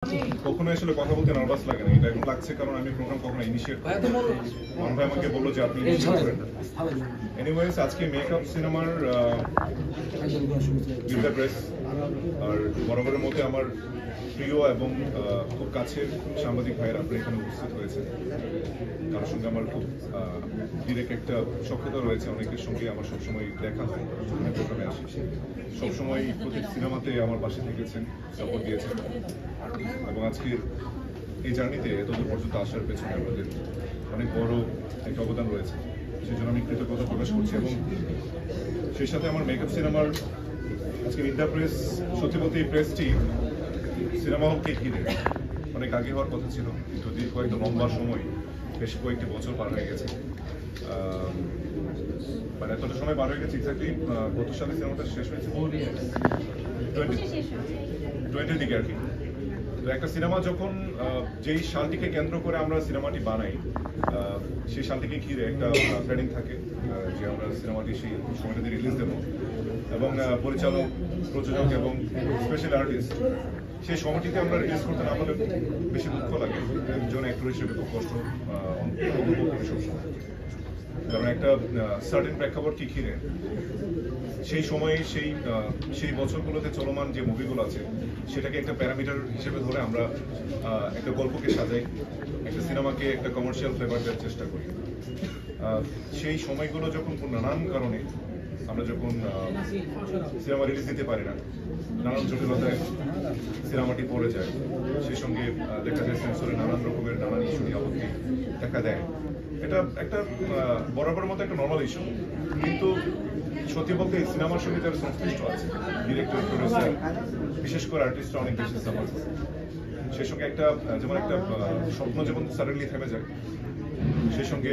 কখনো আসলে কথা বলতে নার্ভাস লাগে না, এটা এখন লাগছে কারণ আমি প্রোগ্রাম কখনো ইনিশিয়েট করি। মান ভাই আমাকে বললো যে আপনি ইনিশিয়েট করেন। এনিওয়েজ আজকে মেকআপ সিনেমার বিদ্যা প্রেস আর বরাবরের মধ্যে আমার প্রিয় এবং খুব কাছের সাংবাদিক ভাইয়েরা আপনার এখানে উপস্থিত হয়েছে। কারোর সঙ্গে আমার খুব ডিরেক্ট একটা সখ্যতা রয়েছে, অনেকের সঙ্গে আমার সবসময় দেখা হয়, অনেক প্রোগ্রামে আসি, সবসময় প্রতি সিনেমাতে আমার পাশে থেকেছেন, সাপোর্ট দিয়েছেন এবং আজকের এই জার্নিতে এতদূর পর্যন্ত আসার পেছনে আমাদের অনেক বড় একটা অবদান রয়েছে, সেই জন্য আমি কৃতজ্ঞতা প্রকাশ করছি। এবং সেই সাথে আমার মেকআপ সিনেমার আজকে বিদ্যা প্রেস, সত্যি বলতে এই প্রেসটি সিনেমা হলকে ঘিরে অনেক আগে হওয়ার কথা ছিল, কিন্তু দীর্ঘ একটা লম্বা সময়, বেশ কয়েকটি বছর পার হয়ে গেছে। মানে এতটা সময় পার হয়ে গেছে, এক্স্যাক্টলি গত সালে সিনেমাটা শেষ হয়েছে 20 দিকে আর কি। তো একটা সিনেমা যখন যেই সালটিকে কেন্দ্র করে আমরা সিনেমাটি বানাই, সেই সালটিকে ঘিরে একটা প্ল্যানিং থাকে যে আমরা সিনেমাটি সেই সময়টাতে রিলিজ দেবো, এবং পরিচালক, প্রযোজক এবং স্পেশাল আর্টিস্ট সেই সময়টিতে আমরা রিলিজ করতে না পারলে বেশি দুঃখ লাগে। একজন অ্যাক্টর হিসেবে খুব কষ্ট অনুভব করি সবসময়, কারণ একটা সার্টেন প্রেক্ষাপটকে ঘিরে সেই সময়ে সেই বছরগুলোতে চলমান যে মুভিগুলো আছে সেটাকে একটা প্যারামিটার হিসেবে ধরে আমরা একটা গল্পকে সাজাই, একটা সিনেমাকে একটা কমার্শিয়াল ফ্লেভার দেওয়ার চেষ্টা করি। সেই সময়গুলো যখন নানান কারণে আমরা যখন সিনেমা রিলিজ দিতে পারি না, নানান জটিলতায় সিনেমাটি পড়ে যায়, সেই সঙ্গে দেখা যায় সেন্সরে নানান রকমের নানান ইস্যু নিয়ে আপত্তি দেখা দেয়। এটা একটা বরাবর মতো একটা নর্মাল ইস্যু, কিন্তু সত্যি বলতে এই সিনেমার সঙ্গে যারা সংশ্লিষ্ট আছে, ডিরেক্টর, প্রডিউসার, বিশেষ করে আর্টিস্টরা অনেক বেশি সাফার করে। সেই সঙ্গে একটা যেমন একটা স্বপ্ন যেমন সাডেনলি থেমে যায়, সেই সঙ্গে